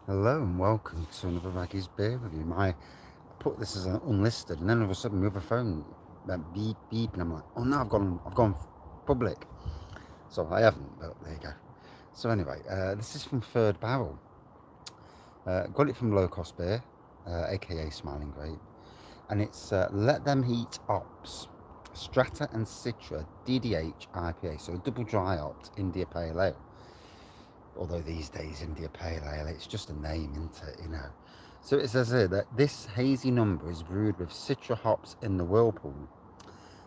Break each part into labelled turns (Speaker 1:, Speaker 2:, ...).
Speaker 1: Hello and welcome to another Wraggys beer review. I put this as an unlisted, and then all of a sudden my other phone went beep beep, and I'm like, oh no, I've gone public. So I haven't, but there you go. So anyway, this is from Third Barrel. Got it from Low Cost Beer, aka Smiling Grape, and it's Let Them Heat Ops, Strata and Citra DDH IPA, so a double dry opt India Pale Ale. Although these days India Pale Ale, it's just a name, isn't it, So it says here that this hazy number is brewed with Citra hops in the whirlpool,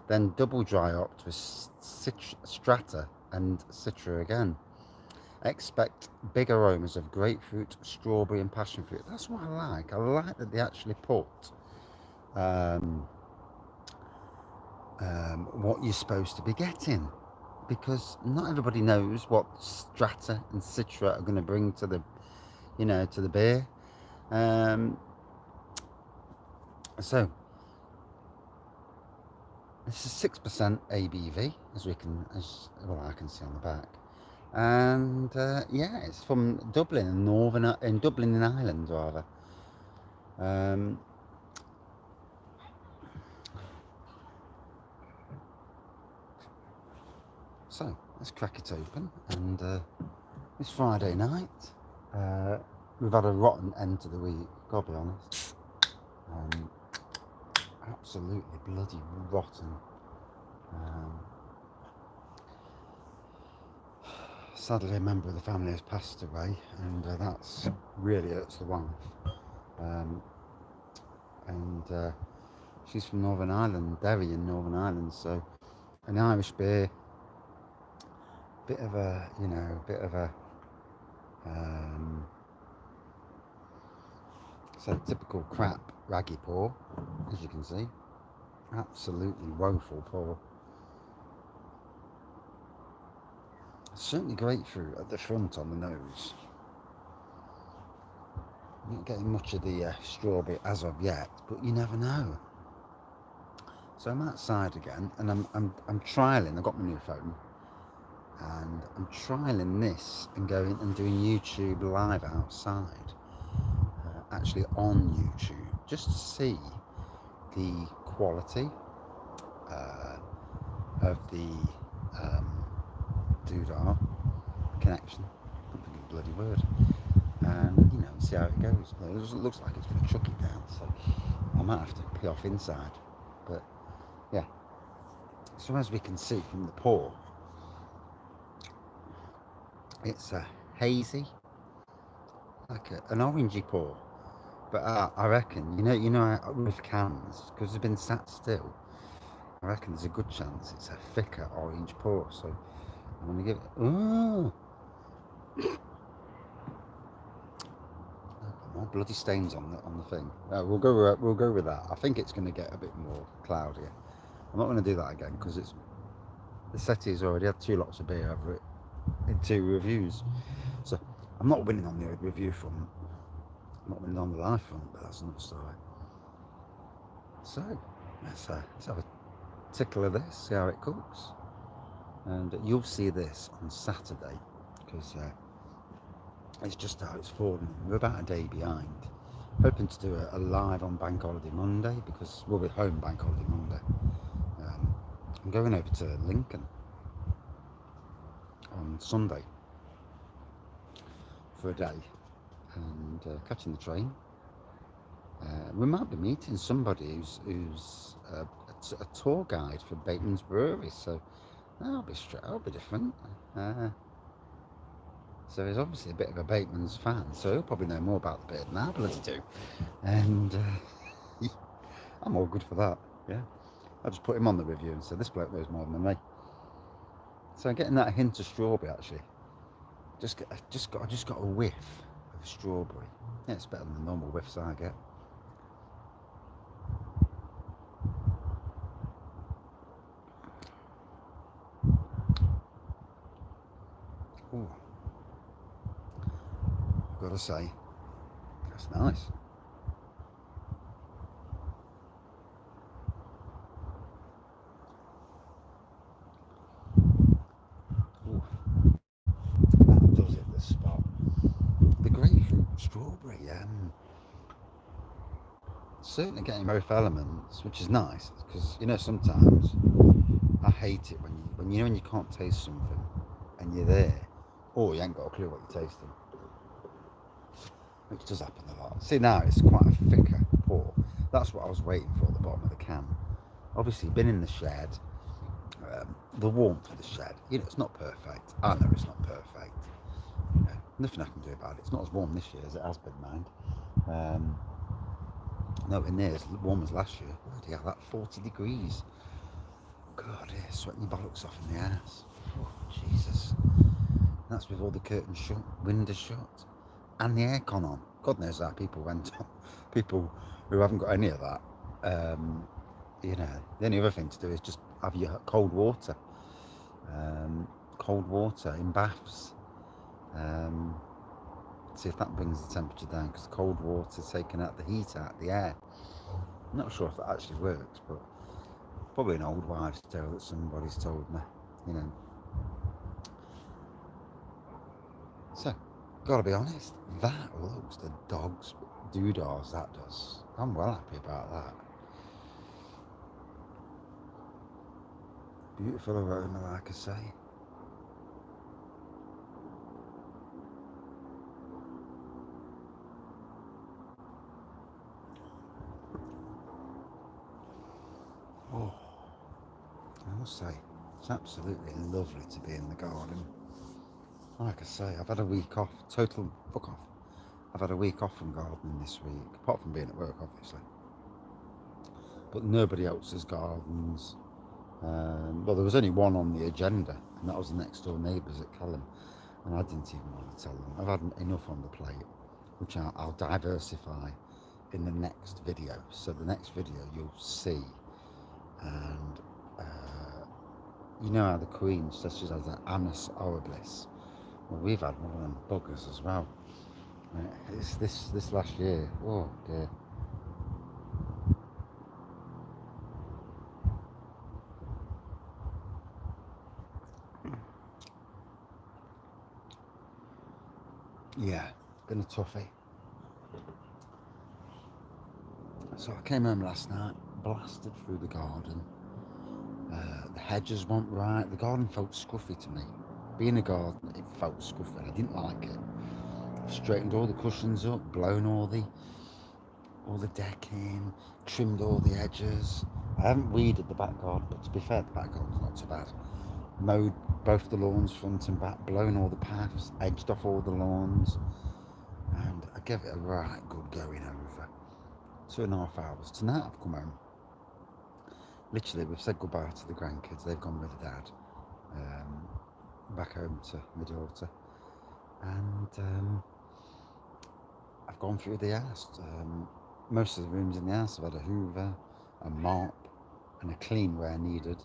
Speaker 1: then double dry hopped with Strata and Citra again. Expect big aromas of grapefruit, strawberry and passion fruit. That's what I like. I like that they actually put um, what you're supposed to be getting, because not everybody knows what Strata and Citra are going to bring to the beer. So this is 6% ABV, as well I can see on the back, and yeah, it's from Dublin, in Dublin in Ireland rather. So let's crack it open, and it's Friday night. We've had a rotten end to the week, gotta be honest. Absolutely bloody rotten. Sadly, a member of the family has passed away, and that's really hurts the wife. And she's from Northern Ireland, Derry in Northern Ireland, so an Irish beer, bit of a so typical crap wraggy pour, as you can see. Absolutely woeful pour. Certainly grapefruit at the front on the nose. I'm not getting much of the strawberry as of yet, but you never know. So I'm outside again, and I'm trialing. I've got my new phone, and I'm trialing this and going and doing YouTube live outside, actually on YouTube, just to see the quality of the doodah connection. I don't think it's a bloody word. And see how it goes. Well, it looks like it's going to chuck it down, so I might have to pee off inside. But yeah. So as we can see from the pour, it's a hazy, like an orangey pour. But I reckon, with cans, because they've been sat still, I reckon there's a good chance it's a thicker orange pour. So I'm going to give it. Oh, more bloody stains on the thing. We'll go with that. I think it's going to get a bit more cloudier. I'm not going to do that again because the settee's already had 2 lots of beer over it in 2 reviews. So I'm not winning on the review front. I'm not winning on the live front, but that's another story. So let's have a tickle of this, see how it cooks, and you'll see this on Saturday because it's just how it's fallen. We're about a day behind. Hoping to do a live on Bank Holiday Monday because we'll be home Bank Holiday Monday. I'm going over to Lincoln on Sunday for a day and catching the train. We might be meeting somebody who's a tour guide for Bateman's Brewery, so that'll be different. So he's obviously a bit of a Bateman's fan, so he'll probably know more about the beer than I bloody do. And I'm all good for that, yeah. I just put him on the review and said, this bloke knows more than me. So I'm getting that hint of strawberry actually. I just got a whiff of strawberry. Yeah, it's better than the normal whiffs I get. Ooh. I've got to say, that's nice. Ooh. That does it, the spot. The grapefruit strawberry. Certainly getting both elements, which is nice because you know sometimes I hate it when you know when you can't taste something and you're there, or you ain't got a clue what you're tasting, which does happen a lot. See now it's quite a thicker pour. That's what I was waiting for at the bottom of the can. Obviously, been in the shed, the warmth of the shed. You know, it's not perfect. I know it's not perfect. You know, nothing I can do about it. It's not as warm this year as it has been, mind. Nowhere near as warm as last year. Bloody hell, that 40 degrees. God, yeah, sweating your bollocks off in the ass. Oh, Jesus. That's with all the curtains shut, windows shut, and the aircon on. God knows how people went on. People who haven't got any of that. You know, the only other thing to do is just have your cold water. Cold water in baths. See if that brings the temperature down, because cold water taking out the heat out of the air. I'm not sure if that actually works, but probably an old wives' tale that somebody's told me, you know. So, gotta be honest, that looks the dog's doodahs, that does. I'm well happy about that. Beautiful aroma, like I say. Oh, I must say, it's absolutely lovely to be in the garden. Like I say, I've had a week off, total fuck off. I've had a week off from gardening this week, apart from being at work, obviously. But nobody else's gardens. Well, there was only one on the agenda, and that was the next door neighbours at Callum, and I didn't even want to tell them. I've had enough on the plate, which I'll diversify in the next video. So the next video you'll see, and you know how the Queen says she has an Anus horribilis. Well, we've had one of them buggers as well. It's this last year. Oh dear. Yeah, been a toughie. So I came home last night, blasted through the garden. The hedges weren't right. The garden felt scruffy to me. Being a gardener, it felt scruffy, and I didn't like it. I've straightened all the cushions up, blown all the decking, trimmed all the edges. I haven't weeded the back garden, but to be fair, the back garden's not so bad. Mowed both the lawns front and back, blown all the paths, edged off all the lawns, and I gave it a right good going over. 2.5 hours. Tonight I've come home. Literally, we've said goodbye to the grandkids. They've gone with dad, back home to my daughter, and I've gone through the house. Most of the rooms in the house have had a hoover, a mop, and a clean where needed,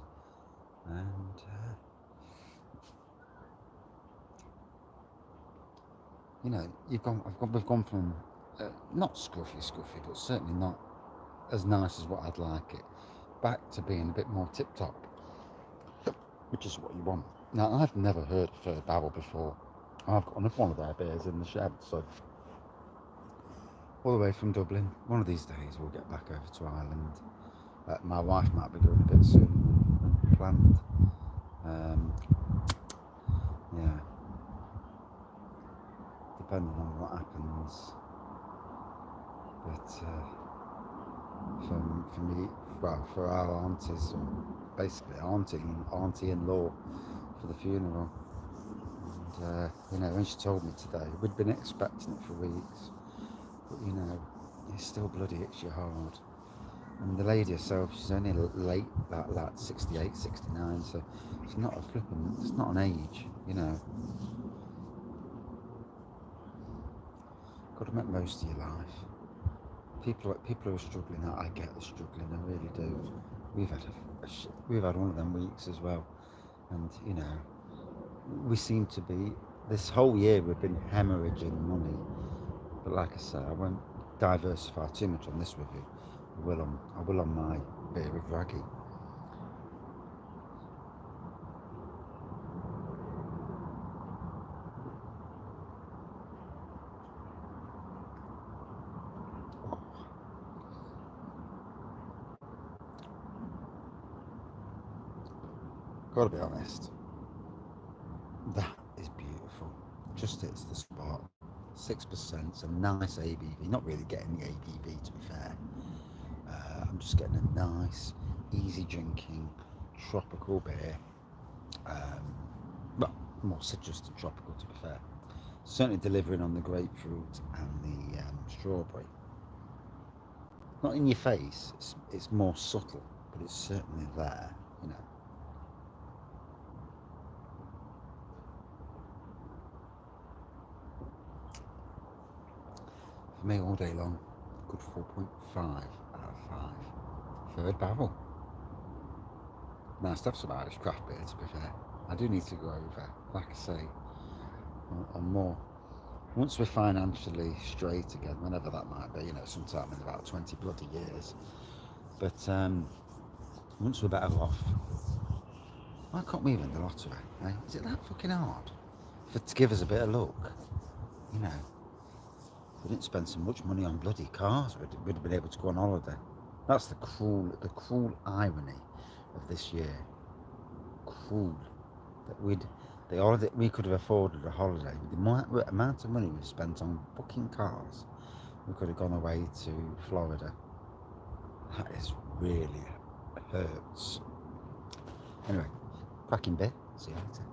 Speaker 1: and you know, we've gone from not scruffy, but certainly not as nice as what I'd like it, back to being a bit more tip-top, which is what you want. Now, I've never heard a fur babble before. I've got one of their bears in the shed, so all the way from Dublin. One of these days we'll get back over to Ireland. My wife might be going a bit sooner than planned. Yeah, depending on what happens. But for me, well, for our aunties, or basically auntie-in-law, for the funeral. And you know, when she told me today, we'd been expecting it for weeks, but you know, it still bloody hits you hard. And the lady herself, she's only late, like 68, 69, so it's not it's not an age, you know. Got to make most of your life. People who are struggling, I get the struggling, I really do. We've had one of them weeks as well, and you know, we seem to be, this whole year we've been hemorrhaging money, but like I say, I won't diversify too much on this review. I will on my beer of Wraggy. Gotta be honest, that is beautiful. Just hits the spot. 6%, a nice ABV. Not really getting the ABV to be fair. I'm just getting a nice, easy drinking, tropical beer. Well, more citrus than tropical to be fair. Certainly delivering on the grapefruit and the strawberry. Not in your face, it's more subtle, but it's certainly there, you know. For me, all day long, good 4.5 out of 5. Third barrel. Nice to have some Irish craft beer, to be fair. I do need to go over, like I say, on more. Once we're financially straight again, whenever that might be, you know, sometime in about 20 bloody years. But once we're better off, why can't we win the lottery? Eh? Is it that fucking hard to give us a bit of luck? You know, if we didn't spend so much money on bloody cars, we'd have been able to go on holiday. That's the cruel irony of this year. Cruel that we could have afforded a holiday with the amount of money we've spent on booking cars. We could have gone away to Florida. That is really hurts. Anyway, cracking bit. See you later.